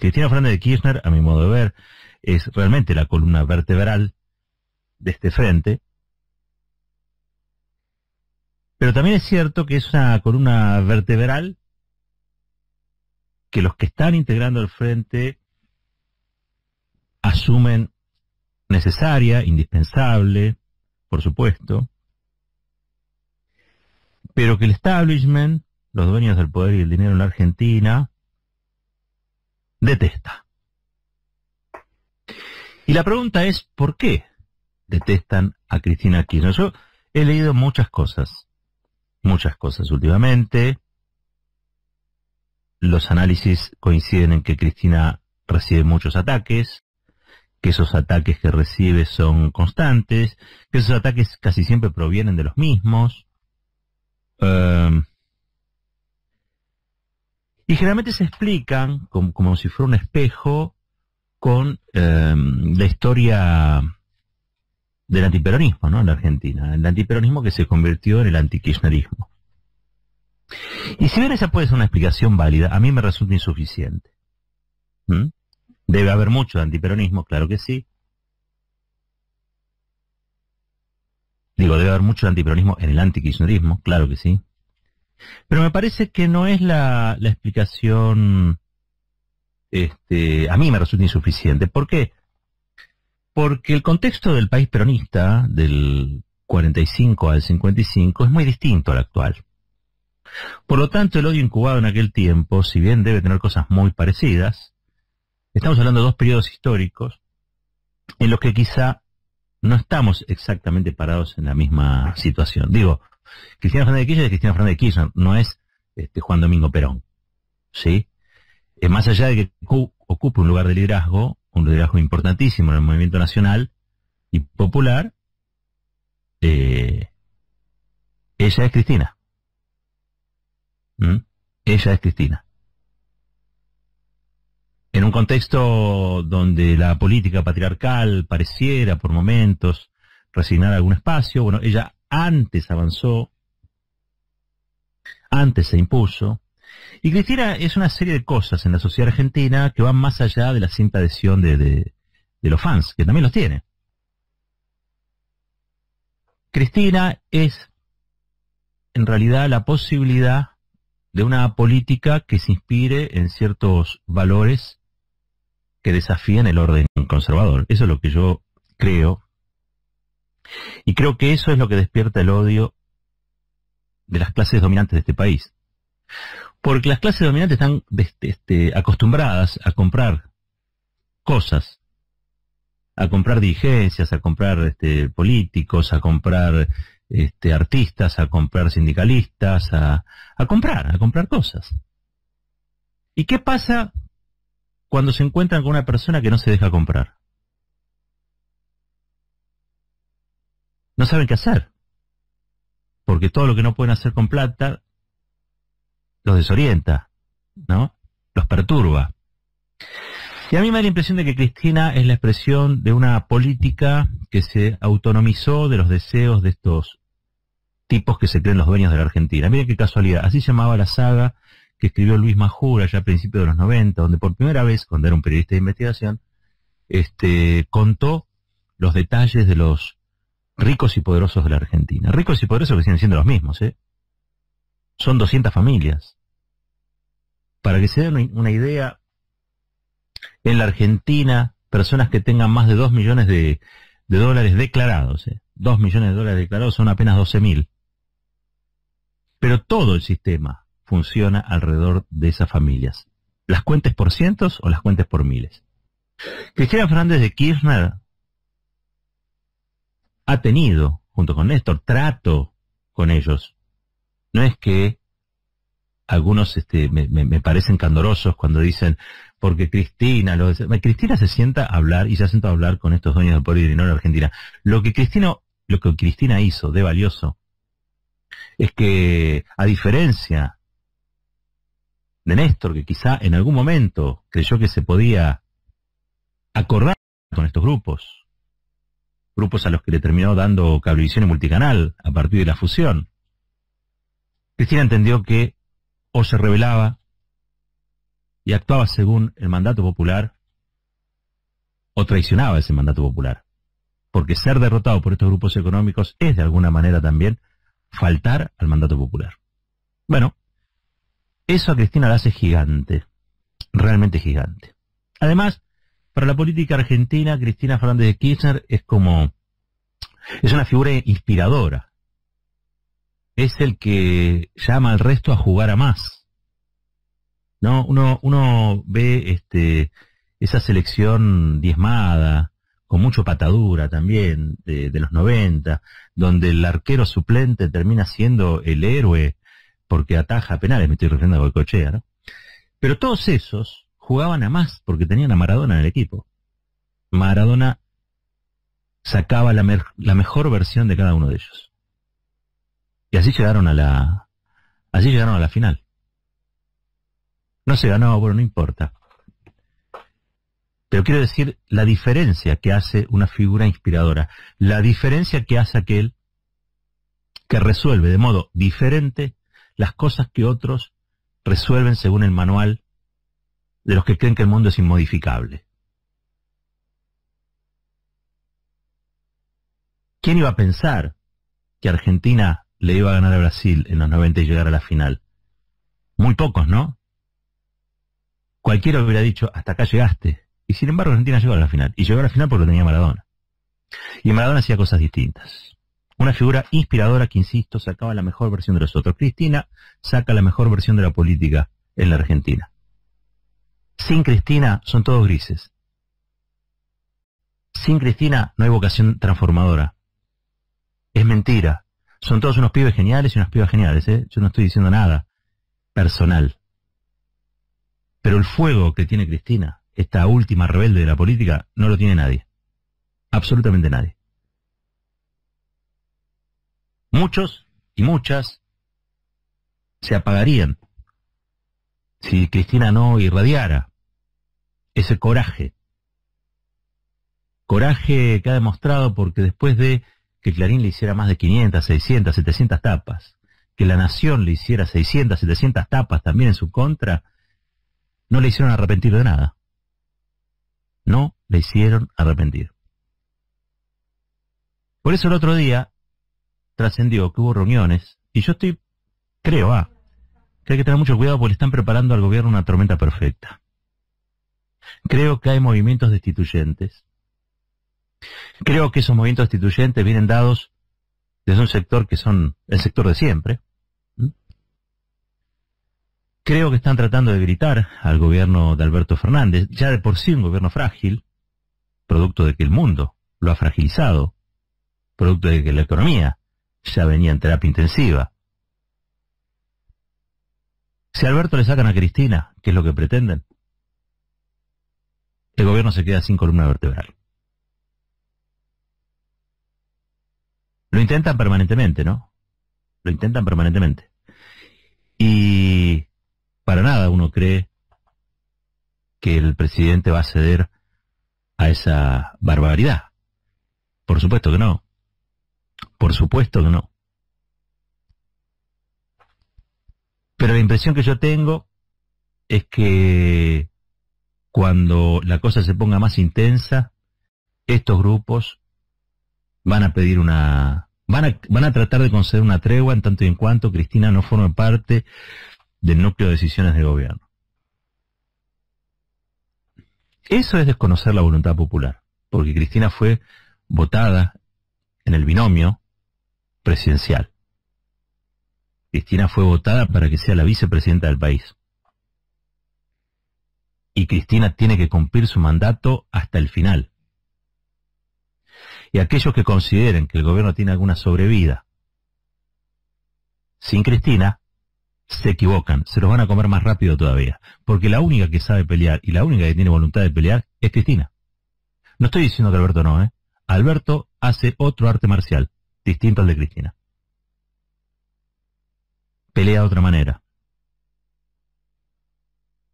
Cristina Fernández de Kirchner, a mi modo de ver, es realmente la columna vertebral de este frente, pero también es cierto que es una columna vertebral que los que están integrando el frente asumen necesaria, indispensable, por supuesto, pero que el establishment, los dueños del poder y el dinero en la Argentina, detesta. Y la pregunta es, ¿por qué detestan a Cristina Kirchner? Yo he leído muchas cosas últimamente. Los análisis coinciden en que Cristina recibe muchos ataques, que esos ataques que recibe son constantes, que esos ataques casi siempre provienen de los mismos. Y generalmente se explican como si fuera un espejo con la historia del antiperonismo, ¿no? En la Argentina. El antiperonismo que se convirtió en el antikirchnerismo. Y si bien esa puede ser una explicación válida, a mí me resulta insuficiente. Debe haber mucho de antiperonismo, claro que sí. Digo, debe haber mucho de antiperonismo en el antikirchnerismo, claro que sí. Pero me parece que no es la explicación, a mí me resulta insuficiente. ¿Por qué? Porque el contexto del país peronista, del 45 al 55, es muy distinto al actual. Por lo tanto, el odio incubado en aquel tiempo, si bien debe tener cosas muy parecidas, estamos hablando de dos periodos históricos en los que quizá no estamos exactamente parados en la misma situación. Digo, Cristina Fernández de Kirchner es Cristina Fernández de Kirchner, no es Juan Domingo Perón, ¿sí? Más allá de que ocupe un lugar de liderazgo, un liderazgo importantísimo en el movimiento nacional y popular, ella es Cristina. Ella es Cristina. En un contexto donde la política patriarcal pareciera por momentos resignar algún espacio, bueno, ella antes avanzó, antes se impuso, y Cristina es una serie de cosas en la sociedad argentina que van más allá de la simple adhesión de los fans, que también los tiene. Cristina es, en realidad, la posibilidad de una política que se inspire en ciertos valores que desafían el orden conservador. Eso es lo que yo creo. Y creo que eso es lo que despierta el odio de las clases dominantes de este país. Porque las clases dominantes están acostumbradas a comprar cosas, a comprar dirigencias, a comprar políticos, a comprar artistas, a comprar sindicalistas, a comprar cosas. ¿Y qué pasa cuando se encuentran con una persona que no se deja comprar? No saben qué hacer, porque todo lo que no pueden hacer con plata los desorienta, ¿no? Los perturba. Y a mí me da la impresión de que Cristina es la expresión de una política que se autonomizó de los deseos de estos tipos que se creen los dueños de la Argentina. Miren qué casualidad, así se llamaba la saga que escribió Luis Majura ya a principios de los 90, donde por primera vez, cuando era un periodista de investigación, contó los detalles de los ricos y poderosos de la Argentina. Ricos y poderosos que siguen siendo los mismos, ¿eh? Son 200 familias. Para que se den una idea, en la Argentina, personas que tengan más de 2 millones de dólares declarados, 2 millones de dólares declarados son apenas 12.000. Pero todo el sistema funciona alrededor de esas familias. Las cuentes por cientos o las cuentes por miles. Cristina Fernández de Kirchner ha tenido, junto con Néstor, trato con ellos. No es que algunos me parecen candorosos cuando dicen, porque Cristina se sienta a hablar y se ha sentado a hablar con estos dueños del poder y dinero de Argentina. Lo que Cristina hizo de valioso es que, a diferencia de Néstor, que quizá en algún momento creyó que se podía acordar con estos grupos a los que le terminó dando Cablevisión y Multicanal a partir de la fusión, Cristina entendió que o se rebelaba y actuaba según el mandato popular o traicionaba ese mandato popular. Porque ser derrotado por estos grupos económicos es de alguna manera también faltar al mandato popular. Bueno, eso a Cristina la hace gigante, realmente gigante. Además, para la política argentina, Cristina Fernández de Kirchner es una figura inspiradora. Es el que llama al resto a jugar a más. ¿No? Uno ve esa selección diezmada, con mucho patadura también, de los 90, donde el arquero suplente termina siendo el héroe porque ataja penales, me estoy refiriendo a Goicoechea, ¿no? Pero todos esos jugaban a más porque tenían a Maradona en el equipo. Maradona sacaba la mejor versión de cada uno de ellos. Y así llegaron a la final. No se ganó, bueno, no importa. Pero quiero decir la diferencia que hace una figura inspiradora, la diferencia que hace aquel que resuelve de modo diferente las cosas que otros resuelven según el manual de los que creen que el mundo es inmodificable. ¿Quién iba a pensar que Argentina le iba a ganar a Brasil en los 90 y llegar a la final? Muy pocos, ¿no? Cualquiera hubiera dicho, hasta acá llegaste. Y sin embargo Argentina llegó a la final. Y llegó a la final porque lo tenía Maradona. Y Maradona hacía cosas distintas. Una figura inspiradora que, insisto, sacaba la mejor versión de los otros. Cristina saca la mejor versión de la política en la Argentina. Sin Cristina son todos grises. Sin Cristina no hay vocación transformadora. Es mentira. Son todos unos pibes geniales y unas pibas geniales, ¿eh? Yo no estoy diciendo nada personal. Pero el fuego que tiene Cristina, esta última rebelde de la política, no lo tiene nadie. Absolutamente nadie. Muchos y muchas se apagarían si Cristina no irradiara ese coraje. Coraje que ha demostrado porque después de que Clarín le hiciera más de 500, 600, 700 tapas, que La Nación le hiciera 600, 700 tapas también en su contra, no le hicieron arrepentir de nada. No le hicieron arrepentir. Por eso el otro día trascendió que hubo reuniones, y yo creo que hay que tener mucho cuidado porque le están preparando al gobierno una tormenta perfecta. Creo que hay movimientos destituyentes. Creo que esos movimientos destituyentes vienen dados desde un sector que son el sector de siempre. Creo que están tratando de gritar al gobierno de Alberto Fernández, ya de por sí un gobierno frágil, producto de que el mundo lo ha fragilizado, producto de que la economía ya venía en terapia intensiva. Si a Alberto le sacan a Cristina, ¿qué es lo que pretenden? El gobierno se queda sin columna vertebral. Lo intentan permanentemente, ¿no? Lo intentan permanentemente. Y para nada uno cree que el presidente va a ceder a esa barbaridad. Por supuesto que no. Por supuesto que no. Pero la impresión que yo tengo es que cuando la cosa se ponga más intensa, estos grupos van a pedir van a tratar de conceder una tregua en tanto y en cuanto Cristina no forme parte del núcleo de decisiones del gobierno. Eso es desconocer la voluntad popular, porque Cristina fue votada en el binomio presidencial. Cristina fue votada para que sea la vicepresidenta del país. Y Cristina tiene que cumplir su mandato hasta el final. Y aquellos que consideren que el gobierno tiene alguna sobrevida sin Cristina, se equivocan, se los van a comer más rápido todavía. Porque la única que sabe pelear y la única que tiene voluntad de pelear es Cristina. No estoy diciendo que Alberto no, ¿eh? Alberto hace otro arte marcial, distinto al de Cristina. Pelea de otra manera.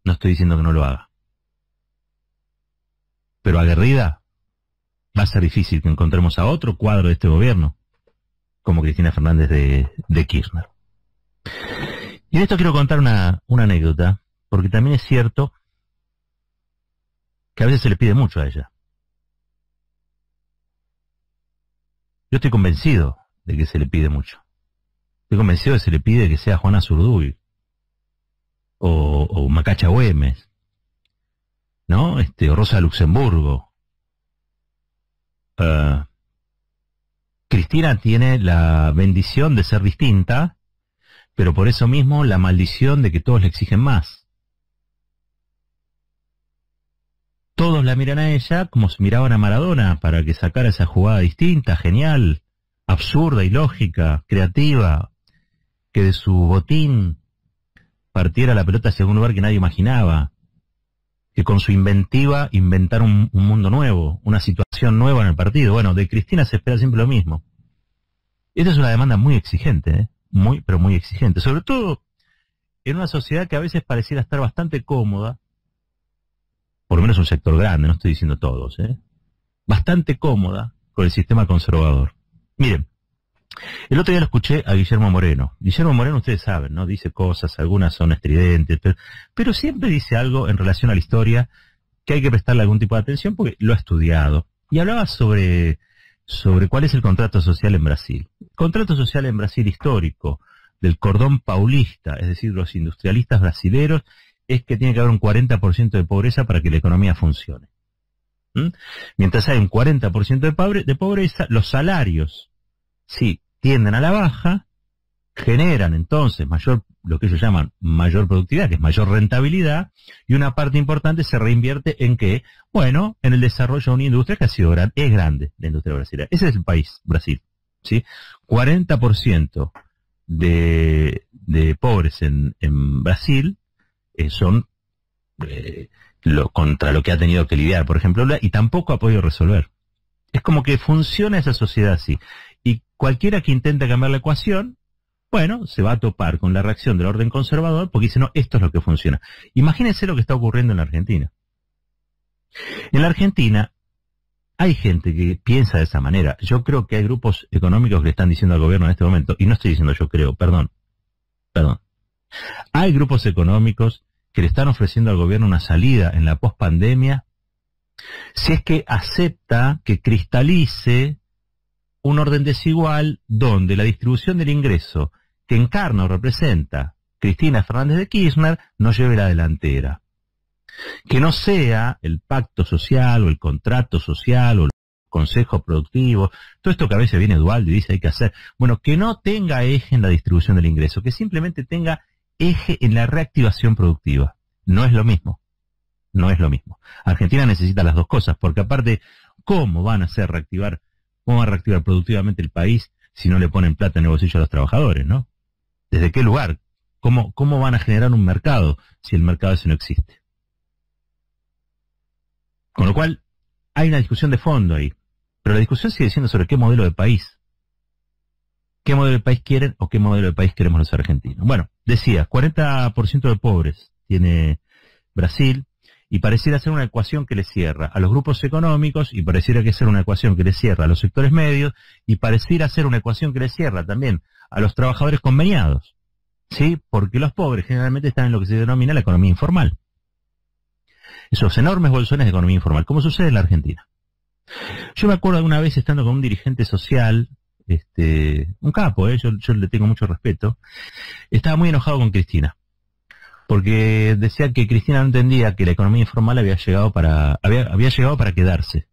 No estoy diciendo que no lo haga. Pero aguerrida, va a ser difícil que encontremos a otro cuadro de este gobierno como Cristina Fernández de Kirchner. Y en esto quiero contar una anécdota, porque también es cierto que a veces se le pide mucho a ella. Yo estoy convencido de que se le pide mucho. Estoy convencido de que se le pide que sea Juana Zurduy o Macacha Güemes, ¿no? O Rosa Luxemburgo. Cristina tiene la bendición de ser distinta, pero por eso mismo la maldición de que todos le exigen más. Todos la miran a ella como se miraban a Maradona para que sacara esa jugada distinta, genial, absurda, ilógica, creativa, que de su botín partiera la pelota hacia un lugar que nadie imaginaba, que con su inventiva inventara un mundo nuevo, una situación nueva en el partido. Bueno, de Cristina se espera siempre lo mismo. Esta es una demanda muy exigente, muy, pero muy exigente, sobre todo en una sociedad que a veces pareciera estar bastante cómoda, por lo menos un sector grande, no estoy diciendo todos, bastante cómoda con el sistema conservador. Miren, el otro día lo escuché a Guillermo Moreno. Guillermo Moreno, ustedes saben, ¿no? Dice cosas, algunas son estridentes, pero siempre dice algo en relación a la historia que hay que prestarle algún tipo de atención porque lo ha estudiado. Y hablaba sobre cuál es el contrato social en Brasil. El contrato social en Brasil histórico, del cordón paulista, es decir, los industrialistas brasileros, es que tiene que haber un 40% de pobreza para que la economía funcione. Mientras hay un 40% de pobreza, los salarios, sí, tienden a la baja, generan entonces lo que ellos llaman mayor productividad, que es mayor rentabilidad, y una parte importante se reinvierte en qué, bueno, en el desarrollo de una industria que ha sido es grande, la industria brasileña. Ese es el país, Brasil, ¿sí? 40% de pobres en Brasil son contra lo que ha tenido que lidiar, por ejemplo, y tampoco ha podido resolver. Es como que funciona esa sociedad así. Y cualquiera que intente cambiar la ecuación, bueno, se va a topar con la reacción del orden conservador porque dice, no, esto es lo que funciona. Imagínense lo que está ocurriendo en la Argentina. En la Argentina hay gente que piensa de esa manera. Yo creo que hay grupos económicos que le están diciendo al gobierno en este momento, y no estoy diciendo yo creo, perdón. Hay grupos económicos que le están ofreciendo al gobierno una salida en la pospandemia si es que acepta que cristalice un orden desigual donde la distribución del ingreso que encarna o representa Cristina Fernández de Kirchner no lleve la delantera. Que no sea el pacto social o el contrato social o el consejo productivo, todo esto que a veces viene Dualdo y dice hay que hacer, bueno, que no tenga eje en la distribución del ingreso, que simplemente tenga eje en la reactivación productiva. No es lo mismo. No es lo mismo. Argentina necesita las dos cosas, porque aparte, ¿cómo van a reactivar productivamente el país si no le ponen plata en el bolsillo a los trabajadores, ¿no? ¿Desde qué lugar? ¿Cómo van a generar un mercado si el mercado ese no existe? Con lo cual, hay una discusión de fondo ahí. Pero la discusión sigue siendo sobre qué modelo de país. ¿Qué modelo de país quieren o qué modelo de país queremos los argentinos? Bueno, decía, 40% de pobres tiene Brasil, y pareciera ser una ecuación que le cierra a los grupos económicos, y pareciera que ser una ecuación que le cierra a los sectores medios, y pareciera ser una ecuación que le cierra también a los trabajadores conveniados, ¿sí? Porque los pobres generalmente están en lo que se denomina la economía informal. Esos enormes bolsones de economía informal, como sucede en la Argentina. Yo me acuerdo de una vez estando con un dirigente social, un capo, yo le tengo mucho respeto, estaba muy enojado con Cristina, porque decía que Cristina no entendía que la economía informal había llegado para quedarse,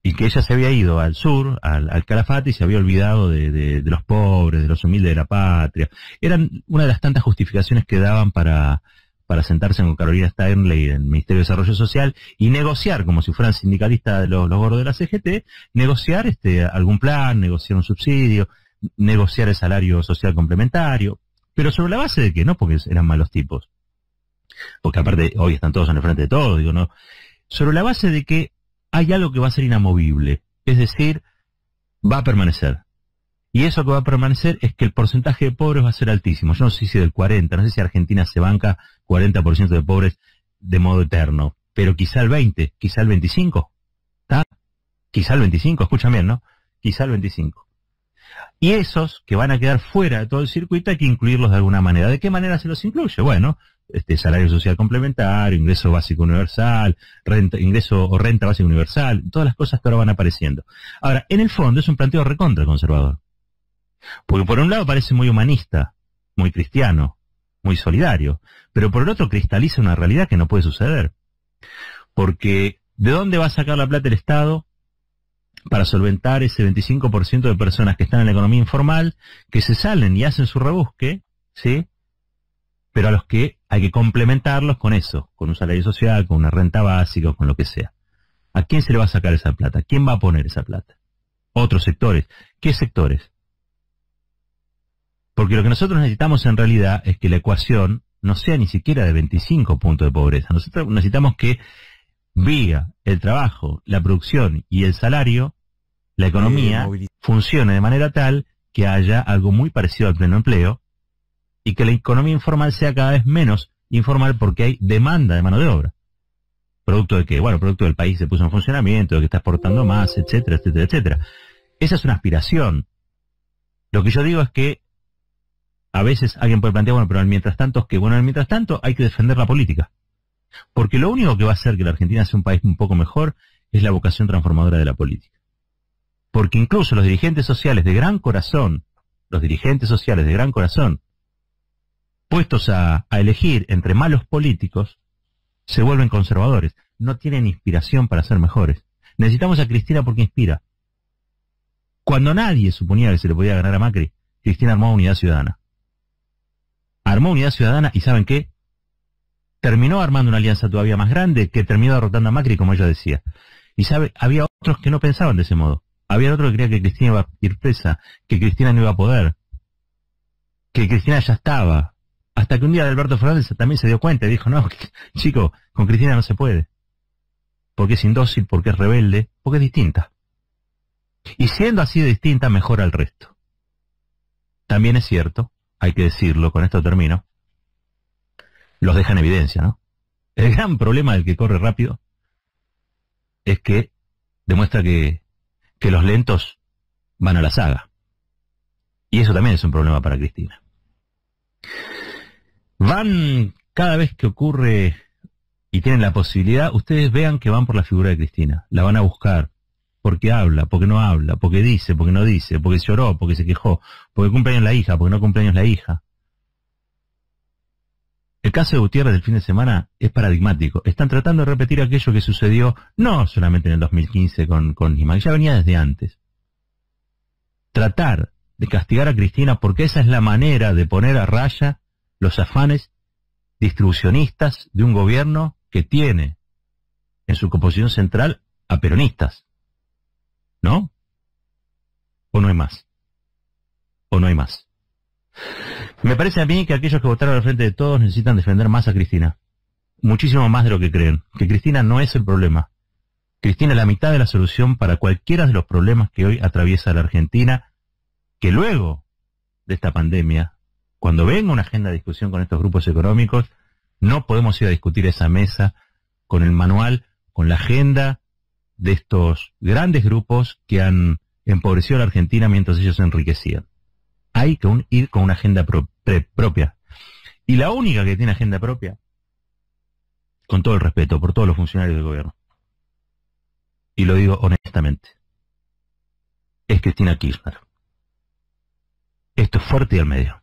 y que ella se había ido al sur, al Calafate, y se había olvidado de los pobres, de los humildes de la patria. Eran una de las tantas justificaciones que daban para sentarse con Carolina Steinley en el Ministerio de Desarrollo Social y negociar, como si fueran sindicalistas de los gordos de la CGT, negociar algún plan, negociar un subsidio, negociar el salario social complementario, pero sobre la base de que no porque eran malos tipos, porque aparte hoy están todos en el frente de todos, digo, no, sobre la base de que hay algo que va a ser inamovible, es decir, va a permanecer. Y eso que va a permanecer es que el porcentaje de pobres va a ser altísimo. Yo no sé si del 40, no sé si Argentina se banca 40% de pobres de modo eterno, pero quizá el 20, quizá el 25, ¿está? Quizá el 25, escuchan bien, ¿no? Quizá el 25. Y esos que van a quedar fuera de todo el circuito hay que incluirlos de alguna manera. ¿De qué manera se los incluye? Bueno, salario social complementario, ingreso básico universal, ingreso o renta básica universal, todas las cosas que ahora van apareciendo. Ahora, en el fondo es un planteo recontra conservador. Porque por un lado parece muy humanista, muy cristiano, muy solidario, pero por el otro cristaliza una realidad que no puede suceder. Porque, ¿de dónde va a sacar la plata el Estado para solventar ese 25% de personas que están en la economía informal, que se salen y hacen su rebusque, ¿sí? Pero a los que hay que complementarlos con eso, con un salario social, con una renta básica, con lo que sea. ¿A quién se le va a sacar esa plata? ¿Quién va a poner esa plata? Otros sectores. ¿Qué sectores? Porque lo que nosotros necesitamos en realidad es que la ecuación no sea ni siquiera de 25 puntos de pobreza. Nosotros necesitamos que vía el trabajo, la producción y el salario, la economía funcione de manera tal que haya algo muy parecido al pleno empleo y que la economía informal sea cada vez menos informal porque hay demanda de mano de obra. ¿Producto de qué? Bueno, producto del país se puso en funcionamiento, de que está exportando más, etcétera, etcétera, etcétera. Esa es una aspiración. Lo que yo digo es que a veces alguien puede plantear, bueno, pero al mientras tanto es que, bueno, al mientras tanto hay que defender la política. Porque lo único que va a hacer que la Argentina sea un país un poco mejor es la vocación transformadora de la política. Porque incluso los dirigentes sociales de gran corazón, puestos a elegir entre malos políticos, se vuelven conservadores. No tienen inspiración para ser mejores. Necesitamos a Cristina porque inspira. Cuando nadie suponía que se le podía ganar a Macri, Cristina armó Unidad Ciudadana. Armó Unidad Ciudadana y ¿saben qué? Terminó armando una alianza todavía más grande que terminó derrotando a Macri, como ella decía. Y sabe, había otros que no pensaban de ese modo. Había otros que creían que Cristina iba a ir presa, que Cristina no iba a poder, que Cristina ya estaba. Hasta que un día Alberto Fernández también se dio cuenta y dijo, no, chico, con Cristina no se puede. Porque es indócil, porque es rebelde, porque es distinta. Y siendo así de distinta, mejora el resto. También es cierto, hay que decirlo, con esto termino, los deja en evidencia, ¿no? El gran problema del que corre rápido es que demuestra que los lentos van a la saga. Y eso también es un problema para Cristina. Van, cada vez que ocurre y tienen la posibilidad, ustedes vean que van por la figura de Cristina. La van a buscar. Porque habla, porque no habla, porque dice, porque no dice, porque lloró, porque se quejó, porque cumpleaños la hija, porque no cumpleaños la hija. El caso de Gutiérrez del fin de semana es paradigmático. Están tratando de repetir aquello que sucedió no solamente en el 2015 con Nisman, ya venía desde antes. Tratar de castigar a Cristina porque esa es la manera de poner a raya los afanes distribucionistas de un gobierno que tiene en su composición central a peronistas. ¿No? ¿O no hay más? ¿O no hay más? Me parece a mí que aquellos que votaron al frente de todos necesitan defender más a Cristina. Muchísimo más de lo que creen. Que Cristina no es el problema. Cristina es la mitad de la solución para cualquiera de los problemas que hoy atraviesa la Argentina, que luego de esta pandemia, cuando venga una agenda de discusión con estos grupos económicos, no podemos ir a discutir esa mesa con el manual, con la agenda de estos grandes grupos que han empobrecido a la Argentina mientras ellos se enriquecían. Hay que ir con una agenda propia. Y la única que tiene agenda propia, con todo el respeto por todos los funcionarios del gobierno, y lo digo honestamente, es Cristina Kirchner. Esto es fuerte y al medio.